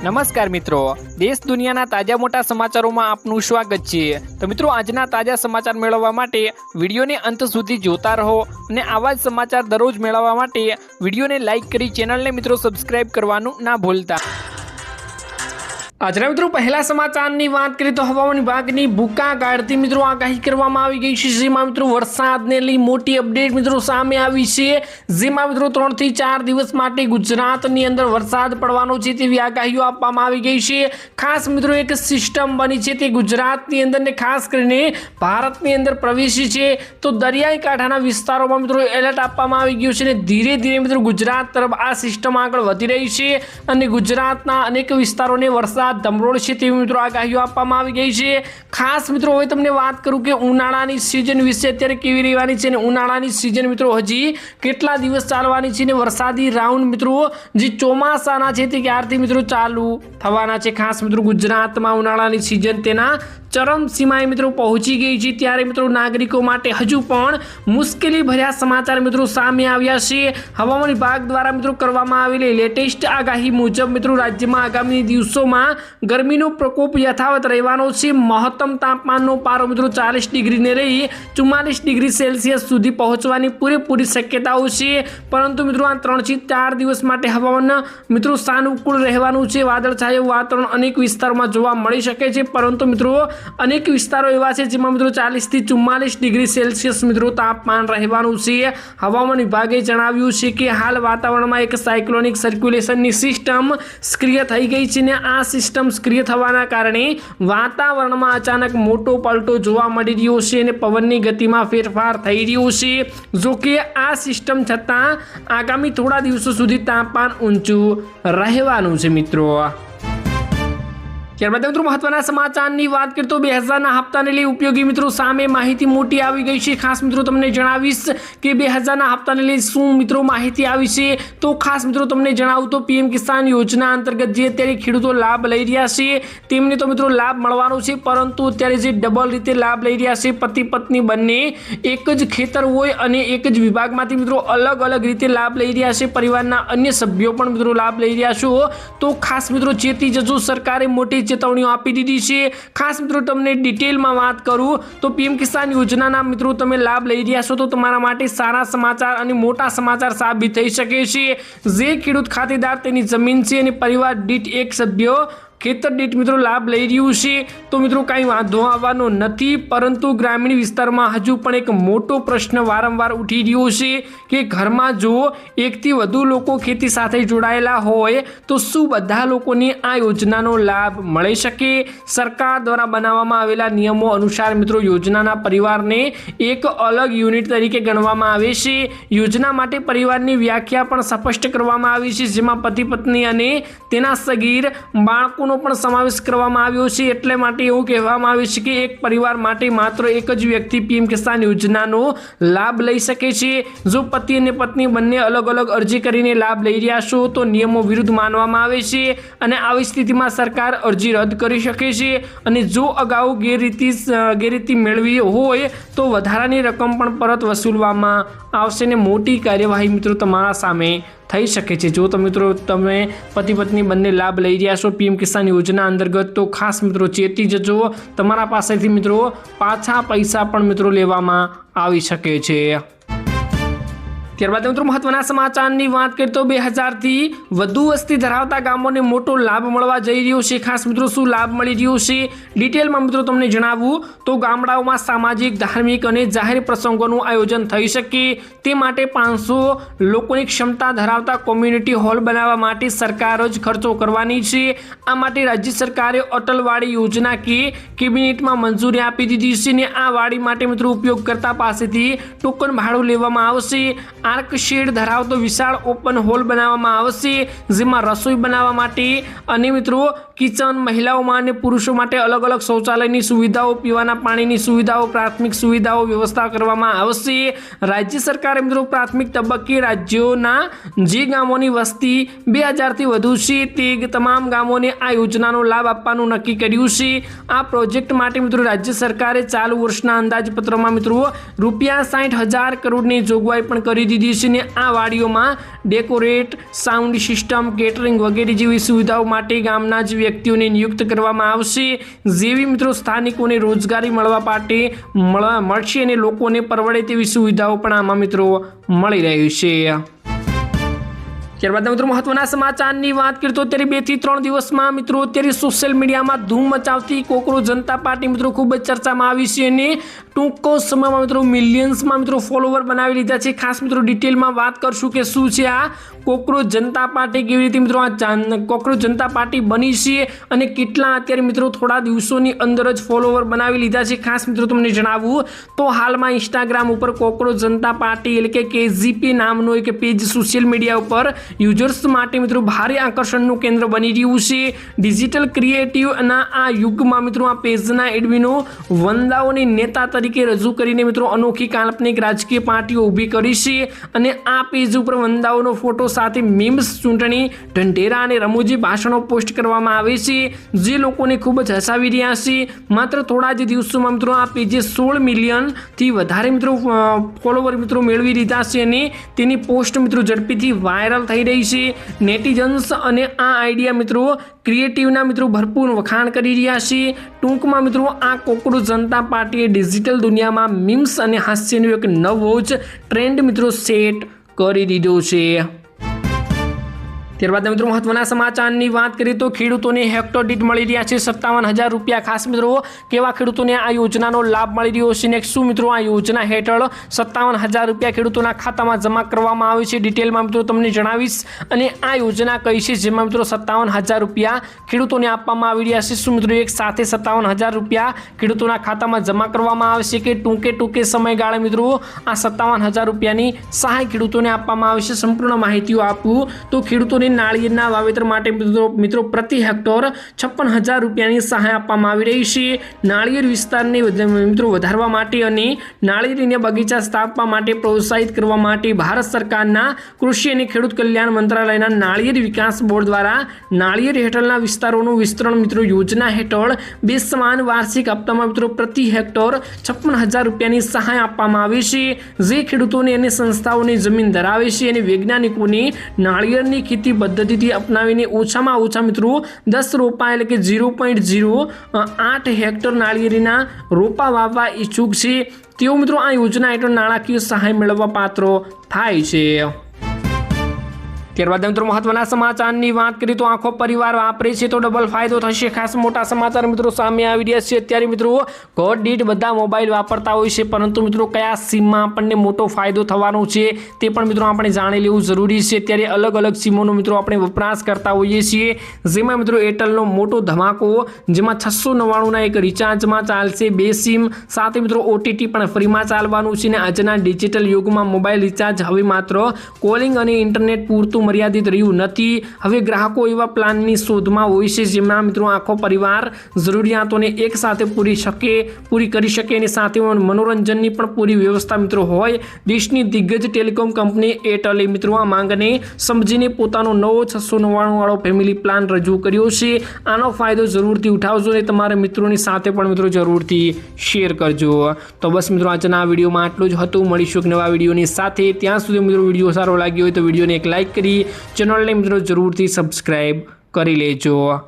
નમસ્કાર મિત્રો, દેશ દુનિયાના તાજા મોટા સમાચારોમાં આપનું સ્વાગત છે। તો મિત્રો, આજના તાજા સમાચાર મેળવવા માટે વિડીયોને અંત સુધી જોતા રહો અને આવા જ સમાચાર દરરોજ મેળવવા માટે વિડીયોને લાઇક કરી ચેનલને મિત્રો સબસ્ક્રાઇબ કરવાનું ના ભૂલતા। આજના મિત્રો પહેલા સમાચારની વાત કરીએ તો હવામાન વિભાગની ભૂકા કાઢતી મિત્રો આગાહી કરવામાં આવી ગઈ છે, જેમાં મિત્રો વરસાદને લઈ મોટી અપડેટ મિત્રો સામે આવી છે। જેમાં મિત્રો 3 થી 4 દિવસ માટે ગુજરાતની અંદર વરસાદ પડવાનો છે તેવી આગાહીઓ આપવામાં આવી ગઈ છે। ખાસ મિત્રો એક સિસ્ટમ બની છે તે ગુજરાતની અંદર ને ખાસ કરીને ભારતની અંદર પ્રવેશી છે, તો દરિયાઈ કાંઠાના વિસ્તારોમાં મિત્રો એલર્ટ આપવામાં આવી ગયું છે અને ધીરે ધીરે મિત્રો ગુજરાત તરફ આ સિસ્ટમ આગળ વધી રહી છે અને ગુજરાતના અનેક વિસ્તારોને વરસાદ ધમરોળ છે તેવી મિત્રો આગાહીઓ આપવામાં આવી ગઈ છે। ખાસ મિત્રો હવે તમને વાત કરું કે ઉનાળાની સિઝન વિશે અત્યારે કેવી રહેવાની છે અને ઉનાળાની સિઝન મિત્રો હજી કેટલા દિવસ ચાલવાની છે અને વરસાદી રાઉન્ડ મિત્રો જે ચોમાસાના છે તે ક્યારથી મિત્રો ચાલુ થવાના છે। ખાસ મિત્રો ગુજરાતમાં ઉનાળાની સિઝન તેના ચરમ સીમાએ મિત્રો પહોંચી ગઈ છે, ત્યારે મિત્રો નાગરિકો માટે હજુ પણ મુશ્કેલી ભર્યા સમાચાર મિત્રો સામે આવ્યા છે। હવામાન વિભાગ દ્વારા મિત્રો કરવામાં આવેલી લેટેસ્ટ આગાહી મુજબ મિત્રો રાજ્યમાં આગામી દિવસોમાં ગરમીનો પ્રકોપ યથાવત રહેવાનો છે। મહત્તમ તાપમાનનો પારો મિત્રો 40 ડિગ્રીને રહી 44 ડિગ્રી સેલ્સિયસ સુધી પહોંચવાની પૂરેપૂરી શક્યતાઓ છે, પરંતુ મિત્રો આ 3 થી 4 દિવસ માટે હવામાન મિત્રો સાનુકૂળ રહેવાનું છે। વાદળછાયું વાતાવરણ અનેક વિસ્તારોમાં જોવા મળી શકે છે, પરંતુ મિત્રો અનેક વિસ્તારો એવા છે જેમાં મિત્રો 40 થી 44 ડિગ્રી સેલ્સિયસ મિત્રો તાપમાન રહેવાનું છે। હવામાન વિભાગે જણાવ્યું છે કે હાલ વાતાવરણમાં એક સાયક્લોનિક સર્ક્યુલેશનની સિસ્ટમ સક્રિય થઈ ગઈ છે અને આ સિસ્ટમ સક્રિય થવાના કારણે વાતાવરણમાં અચાનક મોટો પલટો જોવા મળી રહ્યો છે અને પવનની ગતિમાં ફેરફાર થઈ રહ્યો છે। જો કે આ સિસ્ટમ છતાં આગામી થોડા દિવસો સુધી તાપમાન ઊંચું રહેવાનું છે મિત્રો। ત્યારબાદ મિત્રો મહત્વના સમાચારની વાત કરીએ તો 2000ના હપ્તાને લઈ ઉપયોગી મિત્રો સામે માહિતી મોટી આવી ગઈ છે। ખાસ મિત્રો તમને જણાવીશ કે 2000ના હપ્તાને લઈ શું મિત્રો માહિતી આવી છે, તો ખાસ મિત્રો તમને જણાવું તો પીએમ કિસાન યોજના અંતર્ગત જે અત્યારે ખેડૂતો લાભ લઈ રહ્યા છે તેમને તો મિત્રો લાભ મળવાનો છે, પરંતુ અત્યારે જે ડબલ રીતે લાભ લઈ રહ્યા છે પતિ પત્ની બંને એક જ ખેતર હોય અને એક જ વિભાગમાંથી મિત્રો અલગ અલગ રીતે લાભ લઈ રહ્યા છે, પરિવારના અન્ય સભ્યો પણ મિત્રો લાભ લઈ રહ્યા છો, તો ખાસ મિત્રો ચેતી જજો, સરકારે મોટી ચેતવણીઓ આપી દીધી છે। ખાસ મિત્રો તમને ડિટેલમાં વાત કરું તો પીએમ કિસાન યોજનાના મિત્રો તમે લાભ લઈ રહ્યા છો તો તમારા માટે સારા સમાચાર અને મોટા સમાચાર સાબિત થઈ શકે છે। જે ખેડૂત ખાતેદાર તેની જમીન છે અને પરિવાર દીઠ એક સભ્ય ખેતર દીઠ મિત્રો લાભ લઈ રહ્યું છે તો મિત્રો કાંઈ વાંધો આવવાનો નથી, પરંતુ ગ્રામીણ વિસ્તારમાં હજુ પણ એક મોટો પ્રશ્ન વારંવાર ઉઠી રહ્યો છે કે ઘરમાં જો એકથી વધુ લોકો ખેતી સાથે જોડાયેલા હોય તો શું બધા લોકોને આ યોજનાનો લાભ મળી શકે? સરકાર દ્વારા બનાવવામાં આવેલા નિયમો અનુસાર મિત્રો યોજનાના પરિવારને એક અલગ યુનિટ તરીકે ગણવામાં આવે છે। યોજના માટે પરિવારની વ્યાખ્યા પણ સ્પષ્ટ કરવામાં આવી છે, જેમાં પતિ પત્ની અને તેના સગીર બાળકોનો પણ સમાવેશ કરવામાં આવ્યો છે। એટલે માટે એવું કહેવામાં આવ્યું છે કે એક પરિવાર માટે માત્ર એક જ વ્યક્તિ પીએમ કિસાન યોજનાનો લાભ લઈ શકે છે। જો પતિ અને પત્ની બંને અલગ અલગ અરજી કરીને લાભ લઈ રહ્યા છો તો નિયમો વિરુદ્ધ માનવામાં આવે છે અને આવી સ્થિતિમાં સરકાર અરજી રદ કરી શકે છે અને જો અગાઉ ગેરરીતિ મેળવી હોય તો વધારાની રકમ પણ પરત વસૂલવામાં આવશે અને મોટી કાર્યવાહી મિત્રો તમારા સામે થઈ શકે છે। જો તો મિત્રો તમે પતિ પત્ની બંને લાભ લઈ રહ્યા છો પીએમ કિસાન યોજના અંતર્ગત તો ખાસ મિત્રો ચેતી જજો, તમારા પાસેથી મિત્રો પાછા પૈસા પણ મિત્રો લેવામાં આવી શકે છે। ત્યારબાદ મિત્રો મહત્વના સમાચારની વાત કરીએ તો 2000 થી વધુ વસ્તી ધરાવતા ગામોને મોટો લાભ મળવા જઈ રહ્યો છે। ખાસ મિત્રો શું લાભ મળી રહ્યો છે ડિટેલમાં મિત્રો તમને જણાવું તો ગામડાઓમાં સામાજિક, ધાર્મિક અને જાહેર પ્રસંગોનું આયોજન થઈ શકે તે માટે 500 લોકોની ક્ષમતા ધરાવતા કોમ્યુનિટી હોલ બનાવવા માટે સરકાર જ ખર્ચો કરવાની છે। આ માટે રાજ્ય સરકારે અટલ વાડી યોજના કેબિનેટમાં મંજૂરી આપી દીધી છે અને આ વાડી માટે મિત્રો ઉપયોગકર્તા પાસેથી ટોકન ભાડું લેવામાં આવશે। આર્ક શેડ ધરાવતો વિશાળ ઓપન હોલ બનાવવામાં આવશે, જેમાં રસોઈ બનાવવા માટે અને મિત્રો કિચન, મહિલાઓમાં અને પુરુષો માટે અલગ અલગ શૌચાલયની સુવિધાઓ, પીવાના પાણીની સુવિધાઓ, પ્રાથમિક સુવિધાઓ વ્યવસ્થા કરવામાં આવશે। રાજ્ય સરકારે મિત્રો પ્રાથમિક તબક્કે રાજ્યોના જે ગામોની વસ્તી 2000 થી વધુ છે તે તમામ ગામોને આ યોજનાનો લાભ આપવાનું નક્કી કર્યું છે। આ પ્રોજેક્ટ માટે મિત્રો રાજ્ય સરકારે ચાલુ વર્ષના અંદાજપત્રમાં મિત્રો ₹60,000 કરોડની જોગવાઈ પણ કરી દીધી છે અને આ વાડીઓમાં ડેકોરેટ, સાઉન્ડ સિસ્ટમ, કેટરિંગ વગેરે જેવી સુવિધાઓ માટે ગામના જ વ્યક્તિઓને નિયુક્ત કરવામાં આવશે, જેવી મિત્રો સ્થાનિકોને રોજગારી મળશે અને લોકોને પરવડે તેવી સુવિધાઓ પણ આમાં મિત્રો મળી રહી છે। ત્યારબાદ મિત્રો મહત્વના સમાચારની વાત કરીએ તો અત્યારે 2 થી 3 દિવસમાં મિત્રો અત્યારે સોશિયલ મીડિયામાં ધૂમ મચાવતી કોકરોચ જનતા પાર્ટી મિત્રો ખૂબ જ ચર્ચામાં આવી છે અને ટૂંક સમયમાં મિત્રો મિલિયન્સમાં મિત્રો ફોલોવર બનાવી લીધા છે। ખાસ મિત્રો ડિટેલમાં વાત કરશું કે શું છે આ કોકરોચ જનતા પાર્ટી, કેવી રીતે મિત્રો આ કોકરોચ જનતા પાર્ટી બની છે અને કેટલા અત્યારે મિત્રો થોડા દિવસોની અંદર જ ફોલોવર બનાવી લીધા છે। ખાસ મિત્રો તમને જણાવું તો હાલમાં ઇન્સ્ટાગ્રામ ઉપર કોકરોચ જનતા પાર્ટી એટલે કે KGP નામનું એક પેજ સોશિયલ મીડિયા ઉપર યુઝર્સ માટે મિત્રો ભારે આકર્ષણનું કેન્દ્ર બની રહ્યું છે। ડિજિટલ ક્રિએટિવના આ યુગમાં મિત્રો આ પેજના એડમિનો વંદાઓને નેતા તરીકે રજૂ કરીને મિત્રો અનોખી કાલ્પનિક રાજકીય પાર્ટીઓ ઊભી કરી છે અને આ પેજ ઉપર વંદાઓનો ફોટો સાથે મીમ્સ, ચૂંટણી ઢંઢેરા અને રમૂજી ભાષણો પોસ્ટ કરવામાં આવે છે, જે લોકોને ખૂબ જ હસાવી રહ્યા છે। માત્ર થોડા જ દિવસોમાં મિત્રો આ પેજે 16 મિલિયનથી વધારે મિત્રો ફોલોવર મિત્રો મેળવી લીધા છે અને તેની પોસ્ટ મિત્રો ઝડપીથી વાયરલ થઈ રહી છે। નેટિઝન્સ અને આ આઈડિયા મિત્રો ક્રિએટિવના મિત્રો ભરપૂર વખાણ કરી રહ્યા છે। ટૂંકમાં મિત્રો આ કોકરોચ જનતા પાર્ટીએ ડિજિટલ દુનિયામાં મીમ્સ અને હાસ્યનો એક નવો જ ટ્રેન્ડ મિત્રો સેટ કરી દીધો છે। ત્યારબાદ મિત્રો મહત્વના સમાચારની વાત કરીએ તો ખેડૂતોને હેક્ટર દીઠ મળી રહ્યા છે 57,000 રૂપિયા। ખાસ મિત્રો કેવા ખેડૂતોને આ યોજનાનો લાભ મળી રહ્યો છે અને શું મિત્રો આ યોજના હેઠળ 57,000 રૂપિયા ખેડૂતોના ખાતામાં જમા કરવામાં આવે છે, ડિટેલમાં મિત્રો તમને જણાવીશ અને આ યોજના કઈ છે જેમાં મિત્રો 57,000 રૂપિયા ખેડૂતોને આપવામાં આવી રહ્યા છે। શું મિત્રો એક સાથે 57,000 રૂપિયા ખેડૂતોના ખાતામાં જમા કરવામાં આવે છે કે ટૂંકે સમયગાળે મિત્રો આ 57,000 રૂપિયાની સહાય ખેડૂતોને આપવામાં આવે છે? સંપૂર્ણ માહિતીઓ આપું તો ખેડૂતોને નાળિયેરના વાવેતર માટે મિત્રો પ્રતિ હેક્ટર 56,000 રૂપિયાની સહાય આપવામાં આવી રહી છે। નાળિયેર વિસ્તારને મિત્રો વધારવા માટે અને નાળિયેરીના બગીચા સ્થાપવા માટે પ્રોત્સાહિત કરવા માટે ભારત સરકારના કૃષિ અને ખેડૂત કલ્યાણ મંત્રાલયના નાળિયેર વિકાસ બોર્ડ દ્વારા નાળિયેર હેઠળના વિસ્તારોનું વિસ્તરણ મિત્રો યોજના હેઠળ 2 સમાન વાર્ષિક હપ્તામાં મિત્રો પ્રતિ હેક્ટર 56,000 રૂપિયાની સહાય આપવામાં આવે છે, જે ખેડૂતોને અને સંસ્થાઓને જમીન ધરાવે છે અને વૈજ્ઞાનિકોને નાળિયેરની ખેતી પદ્ધતિથી અપનાવીને ઓછામાં ઓછા મિત્રો 10 રોપા એટલે કે 0.08 હેક્ટર નાળિયેરીના રોપા વાવવા ઈચ્છુક છે તેઓ મિત્રો આ યોજના હેઠળ નાણાકીય સહાય મેળવવા પાત્ર થાય છે। ત્યારબાદ મિત્રો મહત્વના સમાચારની વાત કરીએ તો આખો પરિવાર વાપરે છે તો ડબલ ફાયદો થશે। ખાસ મોટા સમાચાર મિત્રો સામે આવી રહ્યા છે। અત્યારે મિત્રો ઘર દીઠ બધા મોબાઈલ વાપરતા હોય છે, પરંતુ મિત્રો કયા સિમમાં આપણને મોટો ફાયદો થવાનો છે તે પણ મિત્રો આપણે જાણી લેવું જરૂરી છે। ત્યારે અલગ સિમોનો મિત્રો આપણે વપરાશ કરતા હોઈએ છીએ, જેમાં મિત્રો એરટેલનો મોટો ધમાકો, જેમાં 699ના એક રિચાર્જમાં ચાલશે 2 સિમ, સાથે મિત્રો OTT પણ ફ્રીમાં ચાલવાનું છે અને આજના ડિજિટલ યુગમાં મોબાઈલ રિચાર્જ હવે માત્ર કોલિંગ અને ઇન્ટરનેટ પૂરતું મર્યાદિત રહ્યું નથી। હવે ગ્રાહકો એવા પ્લાનની શોધમાં હોય છે જેમાં મિત્રો આખો પરિવાર જરૂરિયાતોને એક સાથે પૂરી કરી શકે અને સાથે મનોરંજનની પણ પૂરી વ્યવસ્થા મિત્રો હોય। દેશની દિગ્ગજ ટેલિકોમ કંપની એરટેલે મિત્રો આ માંગને સમજીને પોતાનો નવો 699 વાળો ફેમિલી પ્લાન રજૂ કર્યો છે। આનો ફાયદો જરૂરથી ઉઠાવજો અને તમારા મિત્રોની સાથે પણ મિત્રો જરૂરથી શેર કરજો। તો બસ મિત્રો આજના વિડીયોમાં આટલું જ હતું। મળીશું એક નવા વિડીયોની સાથે। ત્યાં સુધી મિત્રો વિડીયો સારો લાગ્યો હોય તો વિડીયોને એક લાઇક કરી ચેનલને મિત્રો જરૂરથી સબસ્ક્રાઇબ કરી લેજો।